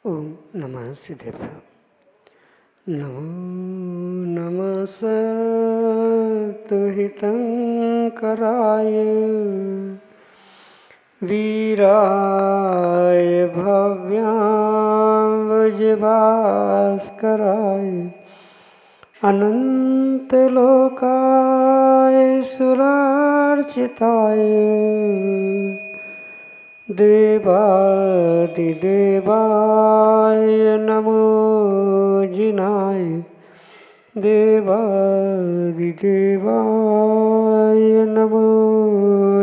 ओम नमः सिद्धेभ्य। नमो नमः सत्तुहितंकराय वीराय भव्याम्बुजभास्कराय अनंतलोकाय सुरार्चिताय देवादिदेवाय नमो जिनाय देवादिदेवाय नमो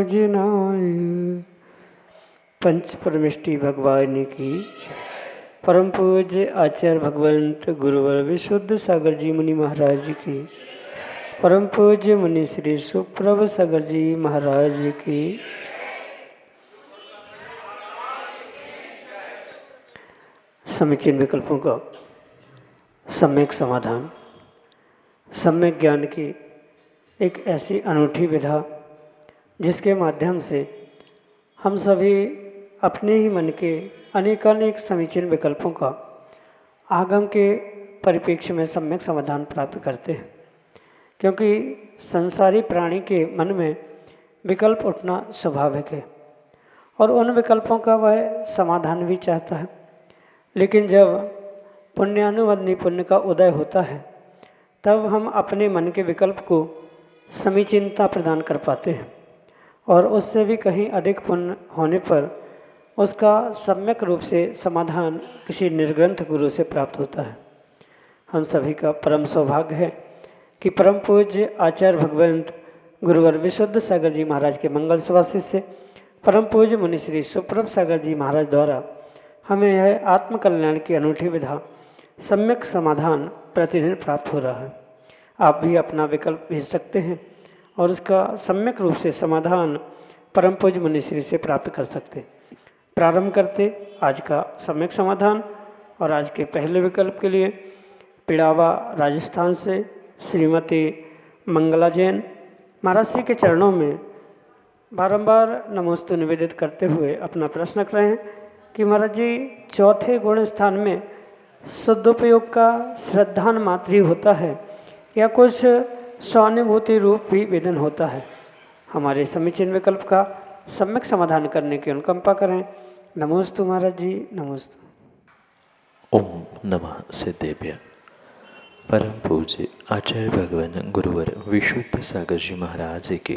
जिनाय। पंच परमेष्टि भगवान की परम पूज्य आचार्य भगवंत गुरुवर विशुद्ध सागर जी मुनि महाराज की, परम पूज्य मुनि श्री सुप्रभ सागर जी महाराज की। समीचीन विकल्पों का सम्यक समाधान, सम्यक ज्ञान की एक ऐसी अनूठी विधा जिसके माध्यम से हम सभी अपने ही मन के अनेकानेक समीचीन विकल्पों का आगम के परिप्रेक्ष्य में सम्यक समाधान प्राप्त करते हैं। क्योंकि संसारी प्राणी के मन में विकल्प उठना स्वाभाविक है और उन विकल्पों का वह समाधान भी चाहता है। लेकिन जब पुण्यानुवदनी पुण्य का उदय होता है तब हम अपने मन के विकल्प को समीचीनता प्रदान कर पाते हैं और उससे भी कहीं अधिक पुण्य होने पर उसका सम्यक रूप से समाधान किसी निर्ग्रंथ गुरु से प्राप्त होता है। हम सभी का परम सौभाग्य है कि परम पूज्य आचार्य भगवंत गुरुवर विशुद्ध सागर जी महाराज के मंगल सुभाषित से परम पूज्य मुनि श्री सुप्रभ सागर जी महाराज द्वारा हमें यह आत्मकल्याण की अनूठी विधा सम्यक समाधान प्रतिदिन प्राप्त हो रहा है। आप भी अपना विकल्प भेज सकते हैं और उसका सम्यक रूप से समाधान परम पूज्य मुनि श्री से प्राप्त कर सकते हैं। प्रारंभ करते आज का सम्यक समाधान। और आज के पहले विकल्प के लिए पिड़ावा राजस्थान से श्रीमती मंगला जैन महाराज श्री के चरणों में बारंबार नमोस्तु निवेदित करते हुए अपना प्रश्न कर रहे हैं कि महाराज जी, चौथे गुण स्थान में शुद्धोपयोग का श्रद्धान मात्र ही होता है या कुछ स्वानुभूति रूप भी वेदन होता है? हमारे समीचीन विकल्प का सम्यक समाधान करने की अनुकंपा करें। नमोस्तु महाराज जी, नमोस्तु। ओम नमः सिद्धेभ्य। परम पूज्य आचार्य भगवान गुरुवर विशुद्ध सागर जी महाराज की,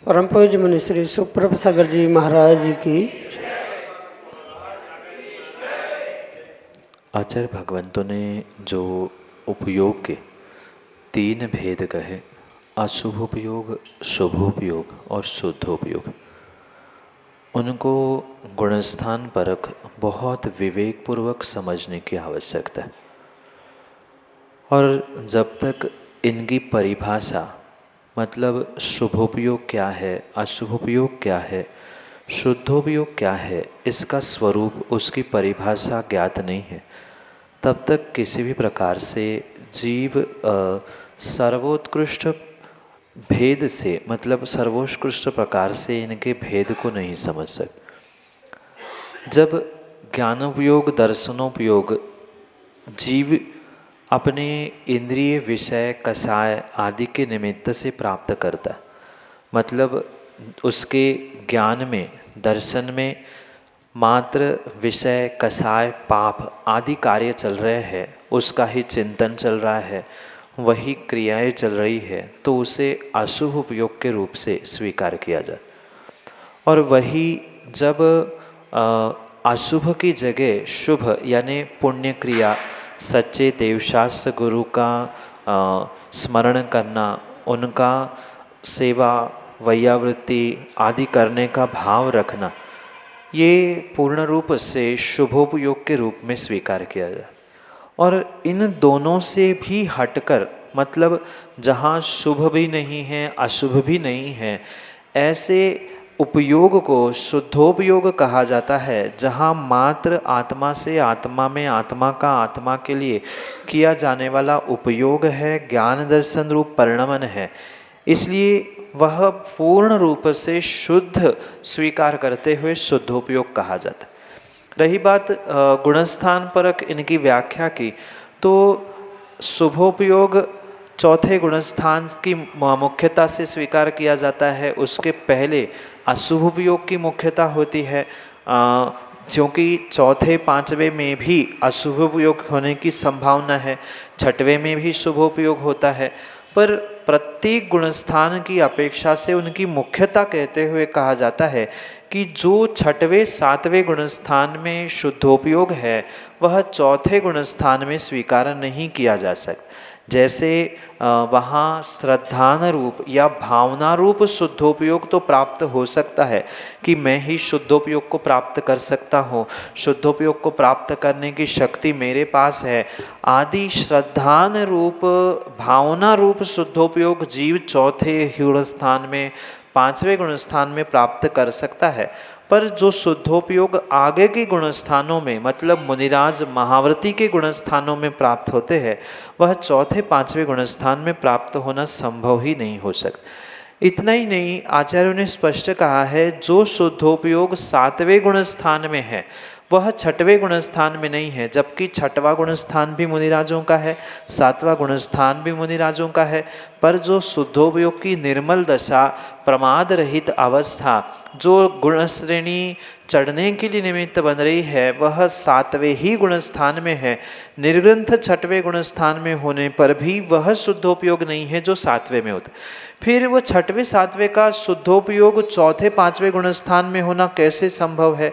परम पूज्य मुनि श्री सुप्रभ सागर जी महाराज की। आचार्य भगवंतों ने जो उपयोग के 3 भेद कहे, अशुभोपयोग, शुभोपयोग और शुद्धोपयोग, उनको गुणस्थान परख बहुत विवेकपूर्वक समझने की आवश्यकता है। और जब तक इनकी परिभाषा, मतलब शुभोपयोग क्या है, अशुभोपयोग क्या है, शुद्धोपयोग क्या है, इसका स्वरूप, उसकी परिभाषा ज्ञात नहीं है, तब तक किसी भी प्रकार से जीव सर्वोत्कृष्ट भेद से, मतलब सर्वोत्कृष्ट प्रकार से इनके भेद को नहीं समझ सकते। जब ज्ञानोपयोग, दर्शनोपयोग जीव अपने इंद्रिय, विषय, कषाय आदि के निमित्त से प्राप्त करता है, मतलब उसके ज्ञान में, दर्शन में मात्र विषय, कषाय, पाप आदि कार्य चल रहे हैं, उसका ही चिंतन चल रहा है, वही क्रियाएं चल रही है, तो उसे अशुभ उपयोग के रूप से स्वीकार किया जाए। और वही जब अशुभ की जगह शुभ यानी पुण्य क्रिया, सच्चे देवशास्त्र गुरु का स्मरण करना, उनका सेवा, वैयावृत्ति आदि करने का भाव रखना, ये पूर्ण रूप से शुभोपयोग के रूप में स्वीकार किया जाए। और इन दोनों से भी हटकर, मतलब जहाँ शुभ भी नहीं है अशुभ भी नहीं है, ऐसे उपयोग को शुद्धोपयोग कहा जाता है, जहाँ मात्र आत्मा से आत्मा में, आत्मा का आत्मा के लिए किया जाने वाला उपयोग है, ज्ञान दर्शन रूप परिणमन है। इसलिए वह पूर्ण रूप से शुद्ध स्वीकार करते हुए शुद्धोपयोग कहा जाता है। रही बात गुणस्थान परक इनकी व्याख्या की, तो शुभोपयोग चौथे गुणस्थान की मुख्यता से स्वीकार किया जाता है। उसके पहले अशुभोपयोग की मुख्यता होती है, क्योंकि चौथे पांचवे में भी अशुभोपयोग होने की संभावना है, छठवें में भी शुभोपयोग होता है। पर प्रत्येक गुणस्थान की अपेक्षा से उनकी मुख्यता कहते हुए कहा जाता है कि जो छठवें सातवें गुणस्थान में शुद्धोपयोग है वह चौथे गुणस्थान में स्वीकार नहीं किया जा सकता। जैसे वहाँ श्रद्धान रूप या भावना रूप शुद्धोपयोग तो प्राप्त हो सकता है कि मैं ही शुद्धोपयोग को प्राप्त कर सकता हूँ, शुद्धोपयोग को प्राप्त करने की शक्ति मेरे पास है आदि श्रद्धान रूप, भावना रूप शुद्धोपयोग जीव चौथे गुणस्थान में, पांचवें गुणस्थान में प्राप्त कर सकता है। पर जो शुद्धोपयोग आगे के गुणस्थानों में, मतलब मुनिराज महाव्रती के गुणस्थानों में प्राप्त होते हैं, वह चौथे पांचवें गुणस्थान में प्राप्त होना संभव ही नहीं हो सकता। इतना ही नहीं, आचार्यों ने स्पष्ट कहा है जो शुद्धोपयोग सातवें गुणस्थान में है वह छठवें गुणस्थान में नहीं है, जबकि छठवां गुणस्थान भी मुनिराजों का है, सातवां गुणस्थान भी मुनिराजों का है। पर जो शुद्धोपयोग की निर्मल दशा, प्रमाद रहित अवस्था, जो गुण श्रेणी चढ़ने के लिए निमित्त बन रही है, वह सातवें ही गुणस्थान में है। निर्ग्रंथ छठवें गुणस्थान में होने पर भी वह शुद्धोपयोग नहीं है जो सातवें में होता। फिर वो छठवें सातवें का शुद्धोपयोग चौथे पांचवें गुणस्थान में होना कैसे संभव है?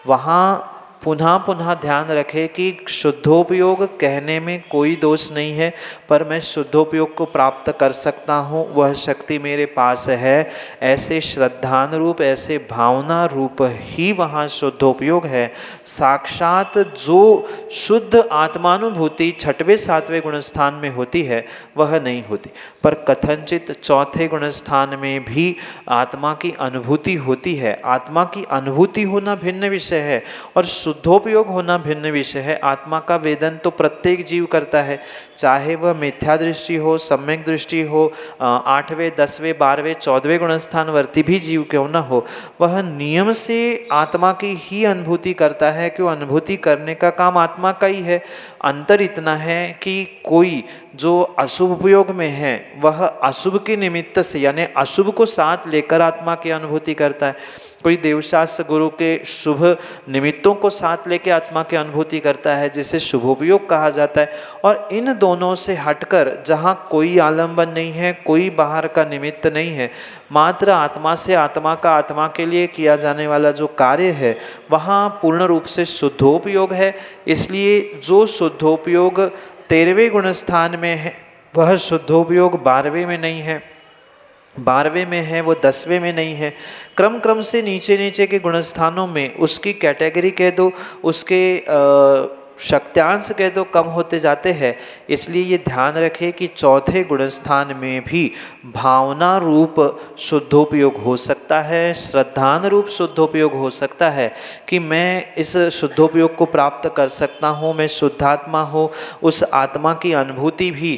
वहाँ पुनः पुनः ध्यान रखें कि शुद्धोपयोग कहने में कोई दोष नहीं है, पर मैं शुद्धोपयोग को प्राप्त कर सकता हूँ, वह शक्ति मेरे पास है। ऐसे श्रद्धान रूप, ऐसे भावना रूप ही वहाँ शुद्धोपयोग है। साक्षात जो शुद्ध आत्मानुभूति छठवें सातवें गुणस्थान में होती है वह नहीं होती, पर कथनचित चौथे गुणस्थान में भी आत्मा की अनुभूति होती है। आत्मा की अनुभूति होना भिन्न विषय है और शुद्धोपयोग होना भिन्न विषय है। आत्मा का वेदन तो प्रत्येक जीव करता है, चाहे वह मिथ्या दृष्टि हो, सम्यक दृष्टि हो, 8वें 10वें 12वें 14वें गुणस्थान वर्ती भी जीव क्यों न हो, वह नियम से आत्मा की ही अनुभूति करता है, क्यों अनुभूति करने का काम आत्मा का ही है। अंतर इतना है कि कोई जो अशुभ उपयोग में है वह अशुभ के निमित्त से, यानी अशुभ को साथ लेकर आत्मा की अनुभूति करता है, कोई देवशास्त्र गुरु के शुभ निमित्तों को साथ लेकर आत्मा की अनुभूति करता है, जिसे शुभोपयोग कहा जाता है। और इन दोनों से हटकर जहाँ कोई आलंबन नहीं है, कोई बाहर का निमित्त नहीं है, मात्र आत्मा से आत्मा का आत्मा के लिए किया जाने वाला जो कार्य है वहाँ पूर्ण रूप से शुद्धोपयोग है। इसलिए जो शुद्धोपयोग 13वें गुणस्थान में है वह शुद्धोपयोग 12वें में नहीं है, 12वें में है वो 10वें में नहीं है। क्रम क्रम से नीचे नीचे के गुणस्थानों में उसकी कैटेगरी कह दो, उसके शक्त्यांश कह दो, कम होते जाते हैं। इसलिए ये ध्यान रखें कि चौथे गुणस्थान में भी भावना रूप शुद्धोपयोग हो सकता है, श्रद्धान रूप शुद्धोपयोग हो सकता है कि मैं इस शुद्धोपयोग को प्राप्त कर सकता हूँ, मैं शुद्धात्मा हूँ। उस आत्मा की अनुभूति भी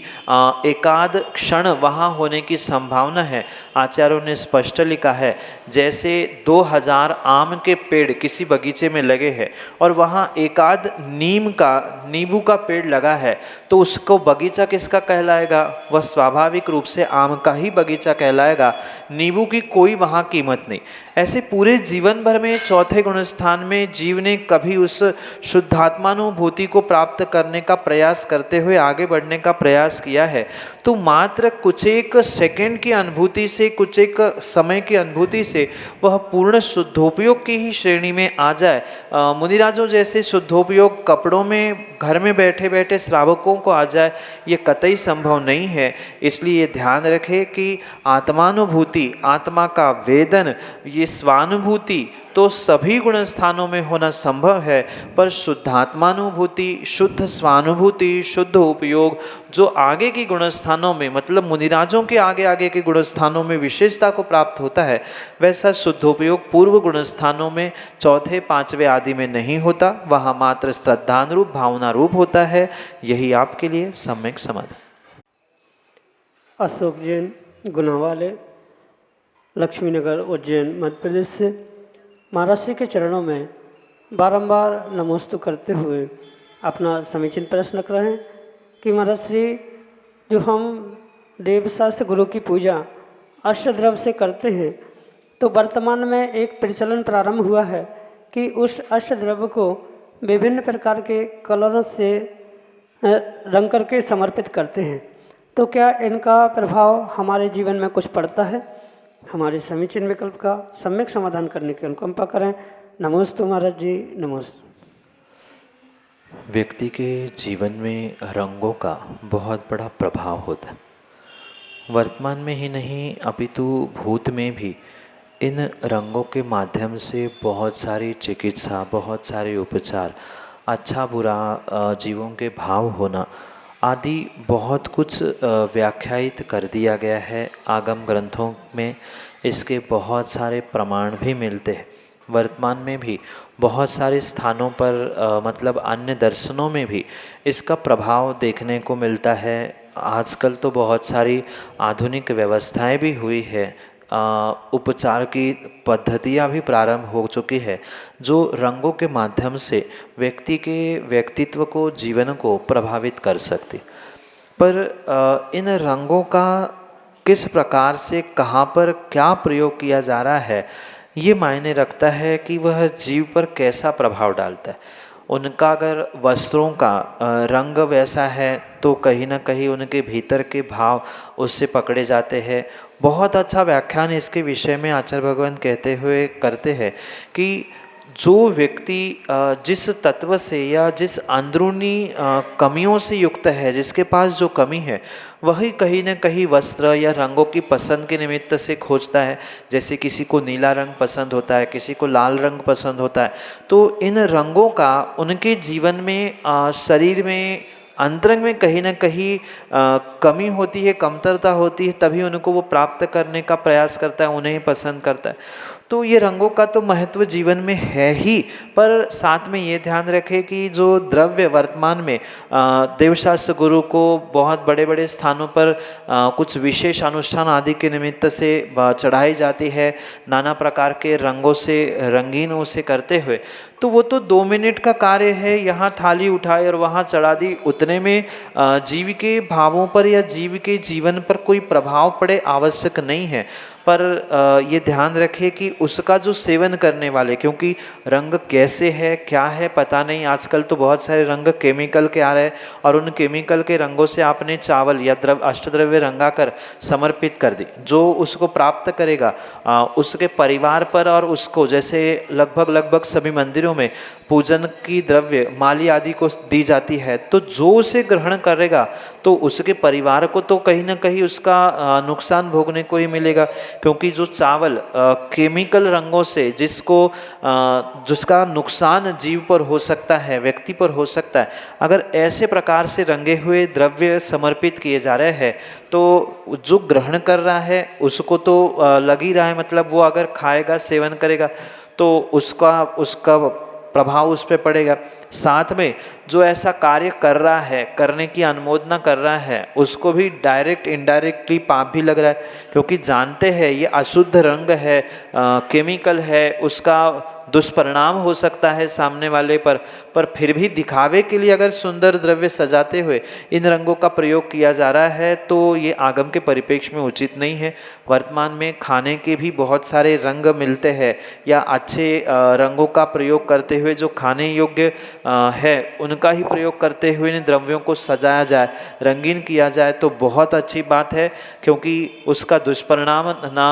एकाध क्षण वहाँ होने की संभावना है। आचार्यों ने स्पष्ट लिखा है, जैसे 2000 आम के पेड़ किसी बगीचे में लगे हैं और वहाँ एकाध नींबू का पेड़ लगा है, तो उसको बगीचा किसका कहलाएगा? वह स्वाभाविक रूप से आम का ही बगीचा कहलाएगा, नींबू की कोई वहाँ कीमत नहीं। ऐसे पूरे जीवन भर में चौथे गुणस्थान में जीव ने कभी उस शुद्धात्मानुभूति को प्राप्त करने का प्रयास करते हुए आगे बढ़ने का प्रयास किया है, तो मात्र कुछ एक सेकंड की अनुभूति से, कुछ एक समय की अनुभूति से वह पूर्ण शुद्धोपयोग की ही श्रेणी में आ जाए। मुनिराजों जैसे शुद्धोपयोग कपड़ों आंकड़ों में घर में बैठे बैठे श्रावकों को आ जाए, ये कतई संभव नहीं है। इसलिए ध्यान रखें कि आत्मानुभूति, आत्मा का वेदन, ये स्वानुभूति तो सभी गुण स्थानों में होना संभव है, पर शुद्धात्मानुभूति, शुद्ध स्वानुभूति, शुद्ध उपयोग जो आगे की गुण स्थानों में, मतलब मुनिराजों के आगे आगे के गुण स्थानों में विशेषता को प्राप्त होता है, वैसा शुद्ध उपयोग पूर्व गुण स्थानों में, चौथे पांचवें आदि में नहीं होता। वहाँ मात्र श्रद्धानुरूप, भावना रूप होता है। यही आपके लिए सम्यक समाधान। अशोक जैन, गुनावाले, लक्ष्मीनगर, उज्जैन, मध्य प्रदेश से महाराज श्री के चरणों में बारंबार नमोस्तु करते हुए अपना समीचीन प्रश्न कर रहे हैं कि महाराज श्री, जो हम देवशास्त्र गुरु की पूजा अष्टद्रव्य से करते हैं, तो वर्तमान में एक प्रचलन प्रारंभ हुआ है कि उस अष्टद्रव्य को विभिन्न प्रकार के कलरों से रंग करके समर्पित करते हैं, तो क्या इनका प्रभाव हमारे जीवन में कुछ पड़ता है? हमारे समीचीन विकल्प का सम्यक समाधान करने की अनुकंपा करें। नमोस्तु महाराज जी, नमोस्तु। व्यक्ति के जीवन में रंगों का बहुत बड़ा प्रभाव होता है। वर्तमान में ही नहीं, अपितु भूत में भी इन रंगों के माध्यम से बहुत सारी चिकित्सा, बहुत सारे उपचार, अच्छा बुरा जीवों के भाव होना आदि बहुत कुछ व्याख्यायित कर दिया गया है। आगम ग्रंथों में इसके बहुत सारे प्रमाण भी मिलते हैं। वर्तमान में भी बहुत सारे स्थानों पर मतलब अन्य दर्शनों में भी इसका प्रभाव देखने को मिलता है। आजकल तो बहुत सारी आधुनिक व्यवस्थाएं भी हुई है, उपचार की पद्धतियाँ भी प्रारंभ हो चुकी है, जो रंगों के माध्यम से व्यक्ति के व्यक्तित्व को, जीवन को प्रभावित कर सकती। पर इन रंगों का किस प्रकार से, कहाँ पर क्या प्रयोग किया जा रहा है, ये मायने रखता है कि वह जीव पर कैसा प्रभाव डालता है। उनका अगर वस्त्रों का रंग वैसा है तो कहीं ना कहीं उनके भीतर के भाव उससे पकड़े जाते हैं। बहुत अच्छा व्याख्यान इसके विषय में आचार्य भगवान कहते हुए करते हैं कि जो व्यक्ति जिस तत्व से या जिस अंदरूनी कमियों से युक्त है, जिसके पास जो कमी है, वही कहीं न कहीं वस्त्र या रंगों की पसंद के निमित्त से खोजता है। जैसे किसी को नीला रंग पसंद होता है, किसी को लाल रंग पसंद होता है, तो इन रंगों का उनके जीवन में, शरीर में, अंतरंग में कहीं ना कहीं कमी होती है, कमतरता होती है, तभी उनको वो प्राप्त करने का प्रयास करता है, उन्हें पसंद करता है। तो ये रंगों का तो महत्व जीवन में है ही, पर साथ में ये ध्यान रखें कि जो द्रव्य वर्तमान में देवशास्त्र गुरु को बहुत बड़े बड़े स्थानों पर कुछ विशेष अनुष्ठान आदि के निमित्त से चढ़ाई जाती है, नाना प्रकार के रंगों से, रंगीनों से करते हुए, तो वो तो 2 मिनट का कार्य है। यहाँ थाली उठाई और वहाँ चढ़ा दी, उतने में जीव के भावों पर या जीव के जीवन पर कोई प्रभाव पड़े आवश्यक नहीं है। पर ये ध्यान रखें कि उसका जो सेवन करने वाले, क्योंकि रंग कैसे है, क्या है, पता नहीं। आजकल तो बहुत सारे रंग केमिकल के आ रहे हैं और उन केमिकल के रंगों से आपने चावल या अष्टद्रव्य रंगा कर समर्पित कर दी। जो उसको प्राप्त करेगा उसके परिवार पर, और उसको जैसे लगभग सभी मंदिरों में पूजन की द्रव्य माली आदि को दी जाती है, तो जो उसे ग्रहण करेगा तो उसके परिवार को तो कहीं ना कहीं उसका नुकसान भोगने को ही मिलेगा। क्योंकि जो चावल केमिकल रंगों से जिसका नुकसान जीव पर हो सकता है, व्यक्ति पर हो सकता है, अगर ऐसे प्रकार से रंगे हुए द्रव्य समर्पित किए जा रहे हैं, तो जो ग्रहण कर रहा है उसको तो लग ही रहा है, मतलब वो अगर खाएगा, सेवन करेगा, तो उसका प्रभाव उस पर पड़ेगा। साथ में जो ऐसा कार्य कर रहा है, करने की अनुमोदना कर रहा है, उसको भी डायरेक्ट इनडायरेक्टली पाप भी लग रहा है, क्योंकि जानते हैं ये अशुद्ध रंग है, केमिकल है, उसका दुष्परिणाम हो सकता है सामने वाले पर फिर भी दिखावे के लिए अगर सुंदर द्रव्य सजाते हुए इन रंगों का प्रयोग किया जा रहा है, तो ये आगम के परिप्रेक्ष्य में उचित नहीं है। वर्तमान में खाने के भी बहुत सारे रंग मिलते हैं, या अच्छे रंगों का प्रयोग करते हुए जो खाने योग्य है उनका ही प्रयोग करते हुए इन द्रव्यों को सजाया जाए, रंगीन किया जाए, तो बहुत अच्छी बात है, क्योंकि उसका दुष्परिणाम ना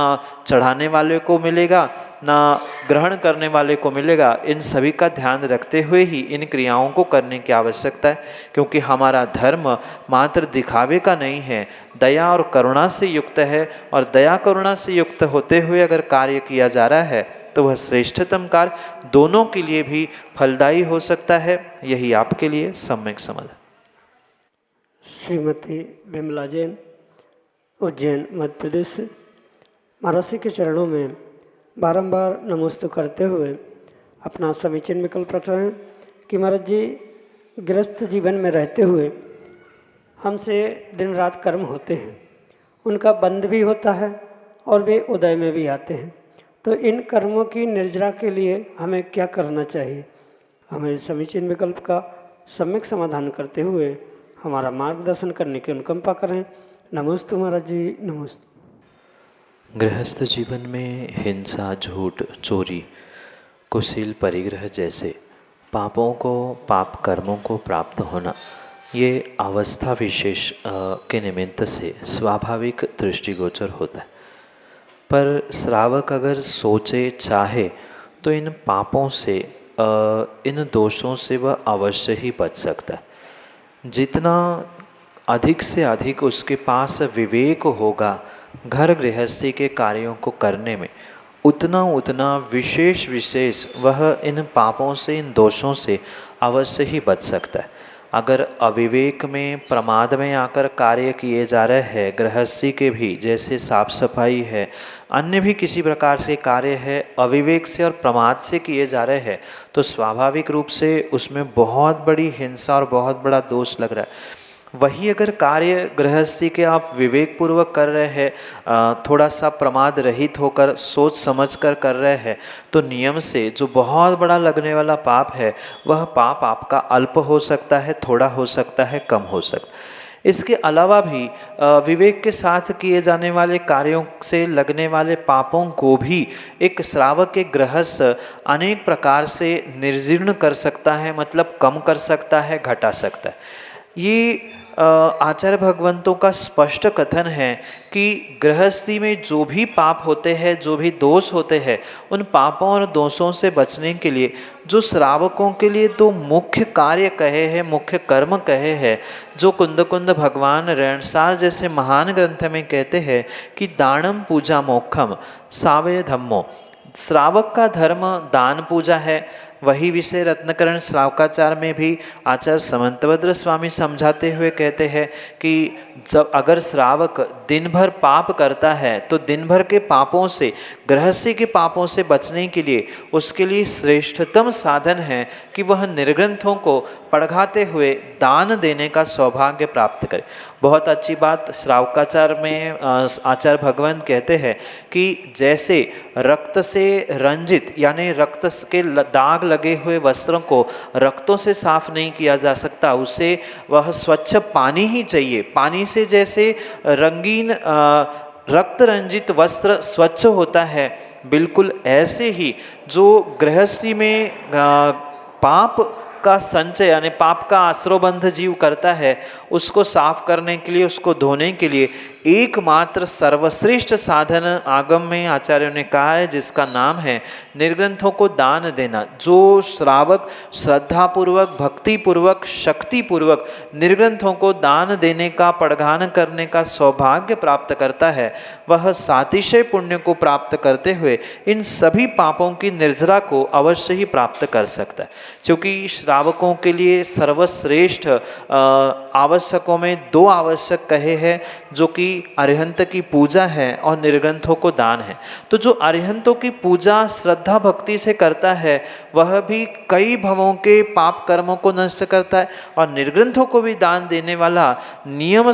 चढ़ाने वाले को मिलेगा, ना ग्रहण करने वाले को मिलेगा, इन सभी का ध्यान रखते हुए ही इन क्रियाओं को करने की आवश्यकता है। क्योंकि हमारा धर्म मात्र दिखावे का नहीं है, दया और करुणा से युक्त है। और दया करुणा से युक्त होते हुए अगर कार्य किया जा रहा है तो वह श्रेष्ठतम कार्य दोनों के लिए भी फलदायी हो सकता है। यही आपके लिए सम्यक समझ। श्रीमती विमला जैन, उज्जैन, मध्य प्रदेश से महाराज जी के चरणों में बारंबार नमोस्तु करते हुए अपना समीचीन विकल्प रख रहे हैं कि महाराज जी गृहस्थ जीवन में रहते हुए हमसे दिन रात कर्म होते हैं, उनका बंध भी होता है और वे उदय में भी आते हैं। तो इन कर्मों की निर्जरा के लिए हमें क्या करना चाहिए? हमें समीचीन विकल्प का सम्यक समाधान करते हुए हमारा मार्गदर्शन करने की अनुकंपा करें। नमोस्तु महाराज जी, नमोस्तु। गृहस्थ जीवन में हिंसा, झूठ, चोरी, कुशील परिग्रह जैसे पापों को, पाप कर्मों को प्राप्त होना, ये अवस्था विशेष के निमित्त से स्वाभाविक दृष्टिगोचर होता है। पर श्रावक अगर सोचे, चाहे तो इन पापों से, इन दोषों से वह अवश्य ही बच सकता है। जितना अधिक से अधिक उसके पास विवेक होगा घर गृहस्थी के कार्यों को करने में, उतना उतना विशेष वह इन पापों से, इन दोषों से अवश्य ही बच सकता है। अगर अविवेक में, प्रमाद में आकर कार्य किए जा रहे हैं गृहस्थी के भी, जैसे साफ सफाई है, अन्य भी किसी प्रकार से कार्य है, अविवेक से और प्रमाद से किए जा रहे हैं, तो स्वाभाविक रूप से उसमें बहुत बड़ी हिंसा और बहुत बड़ा दोष लग रहा है। वही अगर कार्य गृहस्थी के आप विवेक पूर्वक कर रहे हैं, थोड़ा सा प्रमाद रहित होकर सोच समझ कर रहे हैं, तो नियम से जो बहुत बड़ा लगने वाला पाप है वह पाप आपका अल्प हो सकता है, थोड़ा हो सकता है, कम हो सकता है। इसके अलावा भी विवेक के साथ किए जाने वाले कार्यों से लगने वाले पापों को भी एक श्रावक, एक गृहस्थ अनेक प्रकार से निर्जीर्ण कर सकता है, मतलब कम कर सकता है, घटा सकता है। ये आचार्य भगवंतों का स्पष्ट कथन है कि गृहस्थी में जो भी पाप होते हैं, जो भी दोष होते हैं, उन पापों और दोषों से बचने के लिए जो श्रावकों के लिए दो मुख्य कार्य कहे हैं, मुख्य कर्म कहे हैं, जो कुंद भगवान रेणसार जैसे महान ग्रंथ में कहते हैं कि दानम पूजा मोक्षम सावय धम्मो। श्रावक का धर्म दान पूजा है। वही विषय रत्नकरण श्रावकाचार में भी आचार्य समंतभद्र स्वामी समझाते हुए कहते हैं कि जब अगर श्रावक दिन भर पाप करता है तो दिन भर के पापों से, गृहस्थी के पापों से बचने के लिए उसके लिए श्रेष्ठतम साधन है कि वह निर्ग्रंथों को पढ़ाते हुए दान देने का सौभाग्य प्राप्त करे। बहुत अच्छी बात श्रावकाचार में आचार्य भगवंत कहते हैं कि जैसे रक्त से रंजित यानी रक्त के दाग लगे हुए वस्त्रों को रक्तों से साफ नहीं किया जा सकता, उसे वह स्वच्छ पानी ही चाहिए। पानी से जैसे रंगीन रक्त रंजित वस्त्र स्वच्छ होता है, बिल्कुल ऐसे ही जो गृहस्थी में पाप का संचय यानी पाप का आश्रयबंध जीव करता है, उसको साफ करने के लिए, उसको धोने के लिए एकमात्र सर्वश्रेष्ठ साधन आगम में आचार्यों ने कहा है, जिसका नाम है निर्ग्रंथों को दान देना। जो श्रावक श्रद्धापूर्वक, भक्तिपूर्वक, शक्तिपूर्वक निर्ग्रंथों को दान देने का, पढ़गान करने का सौभाग्य प्राप्त करता है, वह सातिशय पुण्य को प्राप्त करते हुए इन सभी पापों की निर्जरा को अवश्य ही प्राप्त कर सकता है। क्योंकि श्रावकों के लिए सर्वश्रेष्ठ आवश्यकों में दो आवश्यक कहे हैं, जो कि अरिहंत की पूजा है और निर्ग्रंथों को दान है। तो जो अरिहंतों की पूजा श्रद्धा भक्ति से करता है वह भी कई भवों के पाप कर्मों को नष्ट करता है, और निर्ग्रंथों को भी दान देने वाला नियम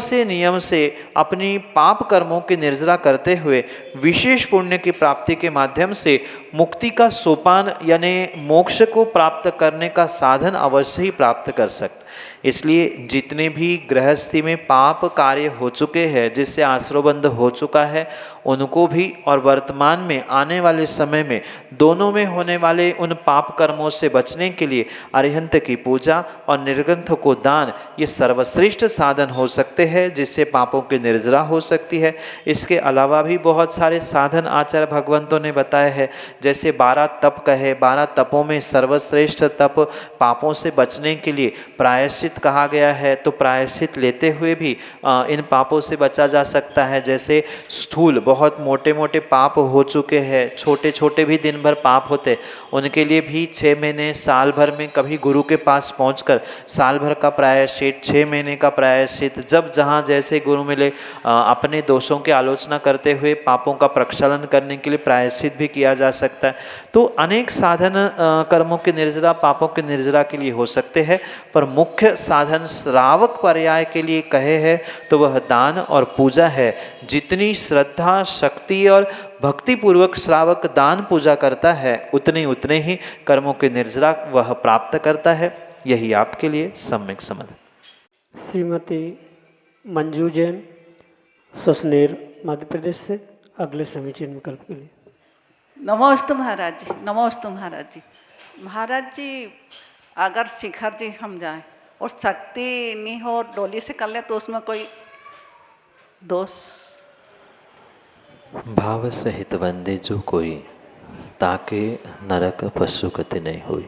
से अपनी पाप कर्मों की निर्जरा करते हुए विशेष पुण्य की प्राप्ति के माध्यम से मुक्ति का सोपान यानी मोक्ष को प्राप्त करने का साधन अवश्य ही प्राप्त कर सकता। इसलिए जितने जितने भी गृहस्थी में पाप कार्य हो चुके हैं, जिससे आश्रयबंध हो चुका है, उनको भी और वर्तमान में आने वाले समय में दोनों में होने वाले उन पाप कर्मों से बचने के लिए अरिहंत की पूजा और निर्ग्रंथ को दान ये सर्वश्रेष्ठ साधन हो सकते हैं, जिससे पापों की निर्जरा हो सकती है। इसके अलावा भी बहुत सारे साधन आचार्य भगवंतों ने बताए हैं, जैसे 12 तप कहे, 12 तपों में सर्वश्रेष्ठ तप पापों से बचने के लिए प्रायश्चित कहा गया है। तो प्रायश्चित लेते हुए भी इन पापों से बचा जा सकता है। जैसे स्थूल बहुत मोटे मोटे पाप हो चुके हैं, छोटे छोटे भी दिन भर पाप होते, उनके लिए भी 6 महीने साल भर में कभी गुरु के पास पहुंचकर साल भर का प्रायश्चित, 6 महीने का प्रायश्चित, जब जहाँ जैसे गुरु मिले अपने दोषों की आलोचना करते हुए पापों का प्रक्षालन करने के लिए प्रायश्चित भी किया जा सकता है। तो अनेक साधन कर्मों की निर्जरा, पापों की निर्जरा के लिए हो सकते हैं, पर मुख्य साधन श्रावक पर्याय के लिए कहे हैं तो वह दान और पूजा है। जितनी श्रद्धा, शक्ति और भक्ति पूर्वक श्रावक दान पूजा करता है, उतने ही कर्मों की निर्जरा वह प्राप्त करता है। यही आपके लिए सम्यक समझ। श्रीमती मंजू जैन, सुसनेर, मध्य प्रदेश से अगले समीचीन विकल्प के लिए। नमोस्तु महाराज जी, नमोस्तु महाराज जी। महाराज जी, अगर शिखर जी हम जाएं और शक्ति नहीं हो, डोली से कर ले, तो उसमें कोई दोष? भाव सहित वंदे जो कोई, ताके नरक पशु गति नहीं हुई।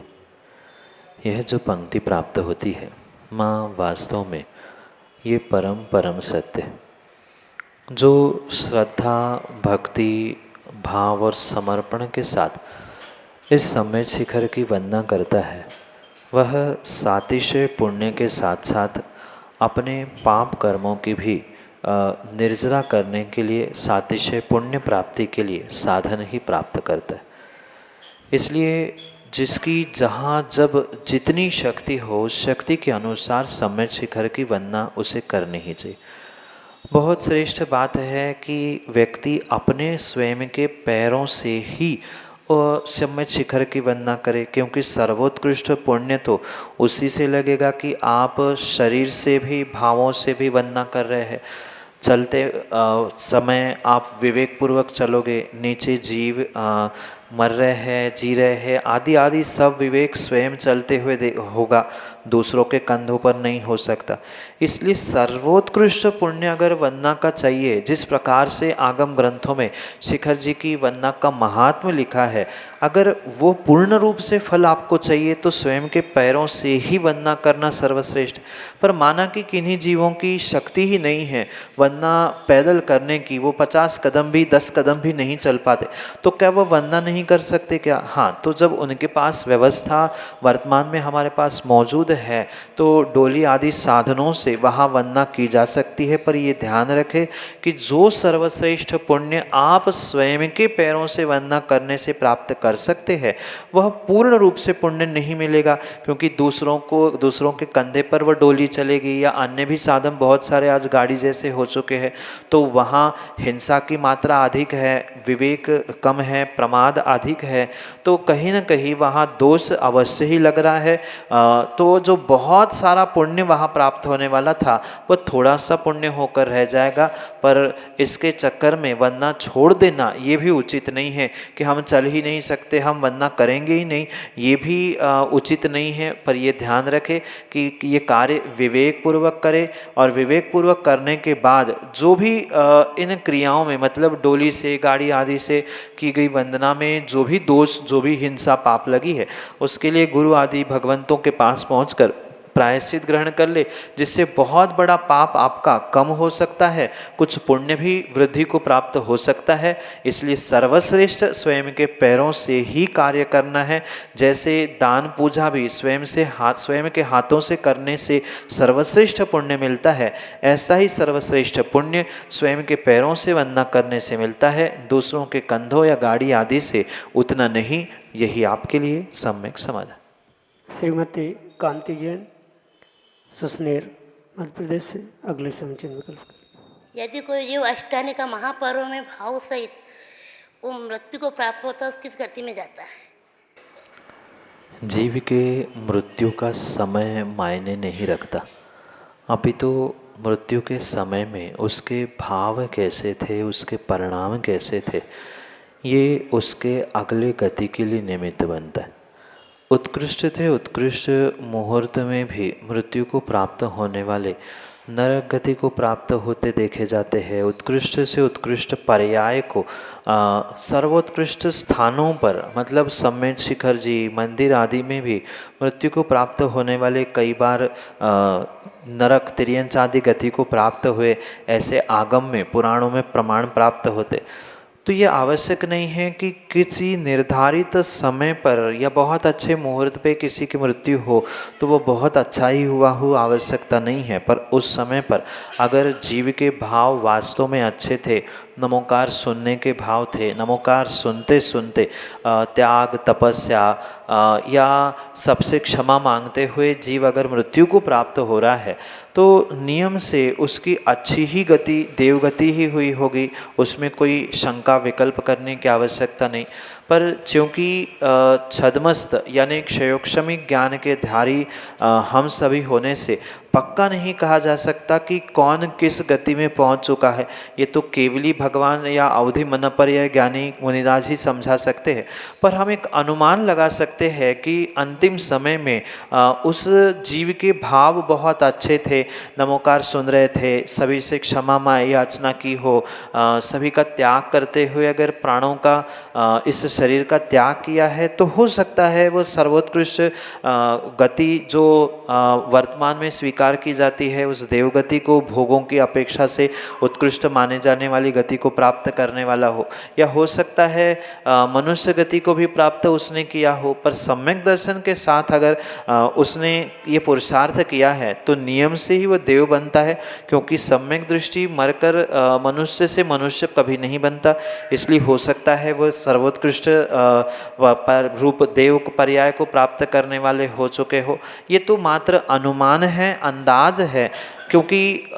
यह जो पंक्ति प्राप्त होती है माँ, वास्तव में ये परम सत्य है। जो श्रद्धा, भक्ति, भाव और समर्पण के साथ इस सम्यक शिखर की वंदना करता है, वह सातिशय पुण्य के साथ साथ अपने पाप कर्मों की भी निर्जरा करने के लिए, सातिशय पुण्य प्राप्ति के लिए साधन ही प्राप्त करता है। इसलिए जिसकी जहाँ जब जितनी शक्ति हो, उस शक्ति के अनुसार सम्यक शिखर की वंदना उसे करनी ही चाहिए। बहुत श्रेष्ठ बात है कि व्यक्ति अपने स्वयं के पैरों से ही सम्यक शिखर की वंदना करे, क्योंकि सर्वोत्कृष्ट पुण्य तो उसी से लगेगा कि आप शरीर से भी, भावों से भी वंदना कर रहे हैं। चलते समय आप विवेक पूर्वक चलोगे, नीचे जीव मर रहे हैं, जी रहे हैं, आदि आदि सब विवेक स्वयं चलते हुए होगा, दूसरों के कंधों पर नहीं हो सकता। इसलिए सर्वोत्कृष्ट पुण्य अगर वंदना का चाहिए, जिस प्रकार से आगम ग्रंथों में शिखर जी की वंदना का महात्म्य लिखा है, अगर वो पूर्ण रूप से फल आपको चाहिए तो स्वयं के पैरों से ही वंदना करना सर्वश्रेष्ठ। पर माना कि किन्हीं जीवों की शक्ति ही नहीं है वंदना पैदल करने की, वो 50 कदम भी, 10 कदम भी नहीं चल पाते, तो क्या वो वंदना नहीं कर सकते क्या? हाँ, तो जब उनके पास व्यवस्था वर्तमान में हमारे पास मौजूद है तो डोली आदि साधनों से वहाँ वंदना की जा सकती है। पर ये ध्यान रखें कि जो सर्वश्रेष्ठ पुण्य आप स्वयं के पैरों से वंदना करने से प्राप्त कर सकते हैं, वह पूर्ण रूप से पुण्य नहीं मिलेगा, क्योंकि दूसरों के कंधे पर वह डोली चलेगी, या अन्य भी साधन बहुत सारे आज गाड़ी जैसे हो चुके हैं, तो वहाँ हिंसा की मात्रा अधिक है, विवेक कम है, प्रमाद अधिक है, तो कहीं ना कहीं वहाँ दोष अवश्य ही लग रहा है। तो जो बहुत सारा पुण्य वहाँ प्राप्त होने वाला था, वह थोड़ा सा पुण्य होकर रह जाएगा। पर इसके चक्कर में वंदना छोड़ देना ये भी उचित नहीं है कि हम चल ही नहीं सकते, हम वंदना करेंगे ही नहीं, ये भी उचित नहीं है। पर ये ध्यान रखें कि ये कार्य विवेक पूर्वक करें, और विवेक पूर्वक करने के बाद जो भी इन क्रियाओं में, मतलब डोली से, गाड़ी आदि से की गई वंदना में जो भी दोष, जो भी हिंसा पाप लगी है, उसके लिए गुरु आदि भगवंतों के पास पहुंचकर प्रायश्चित ग्रहण कर ले, जिससे बहुत बड़ा पाप आपका कम हो सकता है, कुछ पुण्य भी वृद्धि को प्राप्त हो सकता है। इसलिए सर्वश्रेष्ठ स्वयं के पैरों से ही कार्य करना है। जैसे दान पूजा भी स्वयं के हाथों से करने से सर्वश्रेष्ठ पुण्य मिलता है, ऐसा ही सर्वश्रेष्ठ पुण्य स्वयं के पैरों से वंदना करने से मिलता है, दूसरों के कंधों या गाड़ी आदि से उतना नहीं। यही आपके लिए सम्यक समझ। श्रीमती कांति जैन, सुसनेर, मध्य प्रदेश से अगले समीचीन विकल्प। यदि कोई जीव अष्टानी का महापर्व में भाव सहित वो मृत्यु को प्राप्त होता है, किस गति में जाता है? जीव के मृत्यु का समय मायने नहीं रखता। अभी तो मृत्यु के समय में उसके भाव कैसे थे, उसके परिणाम कैसे थे, ये उसके अगले गति के लिए निमित्त बनता है। उत्कृष्ट थे उत्कृष्ट मुहूर्त में भी मृत्यु को प्राप्त होने वाले नरक गति को प्राप्त होते देखे जाते हैं। उत्कृष्ट से उत्कृष्ट पर्याय को सर्वोत्कृष्ट स्थानों पर, मतलब सम्मेद शिखर जी, मंदिर आदि में भी मृत्यु को प्राप्त होने वाले कई बार नरक, तिर्यंच आदि गति को प्राप्त हुए ऐसे आगम में, पुराणों में प्रमाण प्राप्त होते। तो ये आवश्यक नहीं है कि किसी निर्धारित समय पर या बहुत अच्छे मुहूर्त पे किसी की मृत्यु हो तो वो बहुत अच्छा ही हुआ हो, आवश्यकता नहीं है। पर उस समय पर अगर जीव के भाव वास्तव में अच्छे थे, नमोकार सुनने के भाव थे, नमोकार सुनते सुनते त्याग, तपस्या या सबसे क्षमा मांगते हुए जीव अगर मृत्यु को प्राप्त हो रहा है तो नियम से उसकी अच्छी ही गति, देवगति ही हुई होगी, उसमें कोई शंका विकल्प करने की आवश्यकता नहीं। पर चूँकि छद्मस्त यानी क्षयोक्षमी ज्ञान के धारी हम सभी होने से पक्का नहीं कहा जा सकता कि कौन किस गति में पहुंच चुका है। ये तो केवली भगवान या अवधि मनपर्य ज्ञानी मुनिराज ही समझा सकते हैं। पर हम एक अनुमान लगा सकते हैं कि अंतिम समय में उस जीव के भाव बहुत अच्छे थे, नमोकार सुन रहे थे, सभी से क्षमा याचना की हो, सभी का त्याग करते हुए अगर प्राणों का इस शरीर का त्याग किया है तो हो सकता है वो सर्वोत्कृष्ट गति जो वर्तमान में स्वीकार की जाती है उस देवगति को भोगों की अपेक्षा से उत्कृष्ट माने जाने वाली गति को प्राप्त करने वाला हो, या हो सकता है मनुष्य गति को भी प्राप्त उसने किया हो। पर सम्यक दर्शन के साथ अगर उसने ये पुरुषार्थ किया है तो नियम से ही वह देव बनता है, क्योंकि सम्यक दृष्टि मरकर मनुष्य से मनुष्य कभी नहीं बनता। इसलिए हो सकता है वह सर्वोत्कृष्ट रूप देव पर्याय को प्राप्त करने वाले हो चुके हो। ये तो मात्र अनुमान है, अंदाज है, क्योंकि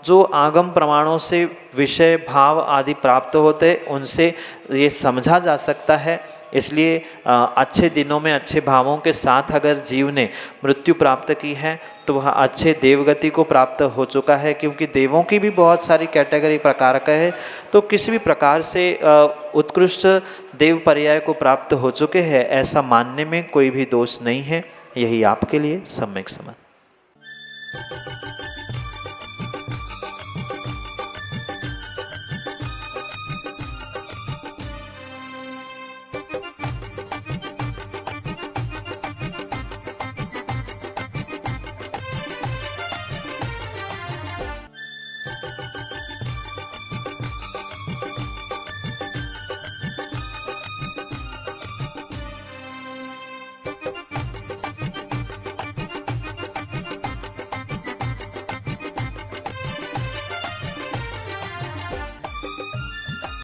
जो आगम प्रमाणों से विषय भाव आदि प्राप्त होते उनसे ये समझा जा सकता है। इसलिए अच्छे दिनों में अच्छे भावों के साथ अगर जीव ने मृत्यु प्राप्त की है तो वह अच्छे देवगति को प्राप्त हो चुका है, क्योंकि देवों की भी बहुत सारी कैटेगरी प्रकार का है। तो किसी भी प्रकार से उत्कृष्ट देव पर्याय को प्राप्त हो चुके हैं ऐसा मानने में कोई भी दोष नहीं है। यही आपके लिए सम्यक समझ।